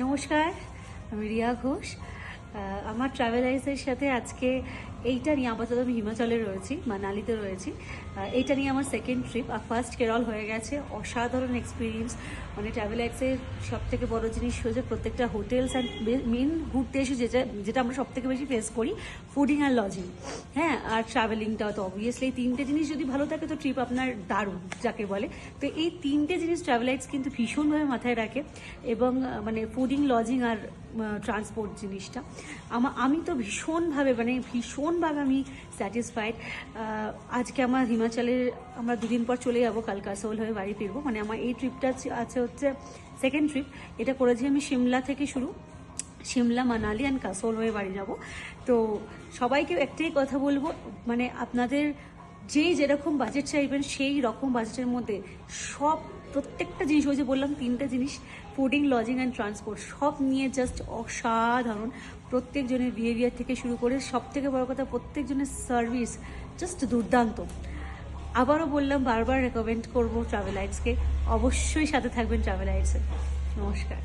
নমস্কার, আমি রিয়া ঘোষ। আমার ট্রাভেল এজেন্সির সাথে আজকে এইটা নিয়ে আপাতত আমি হিমাচলে রয়েছি, মানালিতে রয়েছি। এইটা নিয়ে আমার সেকেন্ড ট্রিপ। ফার্স্ট কেরল হয়ে গেছে, অসাধারণ এক্সপিরিয়েন্স। মানে ট্রাভেল এক্সের সব থেকে বড় জিনিস হচ্ছে প্রত্যেকটা হোটেলস অ্যান্ড মেন ঘুরতে এসে যেটা আমরা সব থেকে বেশি ফেস করি, ফুডিং আর লজিং। হ্যাঁ, আর ট্রাভেলিংটাও তো অবভিয়াসলি এই তিনটে জিনিস যদি ভালো থাকে তো ট্রিপ আপনার দারুণ যাকে বলে। তো এই তিনটে জিনিস ট্রাভেল এক্স কিন্তু ভীষণভাবে মাথায় রাখে, এবং মানে ফুডিং, লজিং আর ট্রান্সপোর্ট জিনিসটা আমি তো ভীষণভাবে আমি স্যাটিসফাইড। আজকে আমার হিমাচলের আমরা দুদিন পর চলে যাবো, কাল কাসোল হয়ে বাড়ি ফিরবো। মানে আমার এই ট্রিপটা আছে হচ্ছে সেকেন্ড ট্রিপ। এটা করেছি আমি সিমলা থেকে শুরু, সিমলা, মানালি অ্যান্ড কাসোল হয়ে বাড়ি যাব। তো সবাইকে একটাই কথা বলবো, মানে আপনাদের যেরকম বাজেট চাইবেন সেই রকম বাজেটের মধ্যে প্রত্যেকটা জিনিস, ওই যে বললাম তিনটা জিনিস, ফুডিং, লজিং অ্যান্ড ট্রান্সপোর্ট, সব নিয়ে জাস্ট অসাধারণ। প্রত্যেকজনের বিহেভিয়ার থেকে শুরু করে সব থেকে বড় কথা প্রত্যেকজনের সার্ভিস জাস্ট দুর্দান্ত। আবারও বললাম, বারবার রেকমেন্ড করবো ট্রাভেলাইটসকে, অবশ্যই সাথে থাকবেন ট্রাভেলাইটসে। নমস্কার।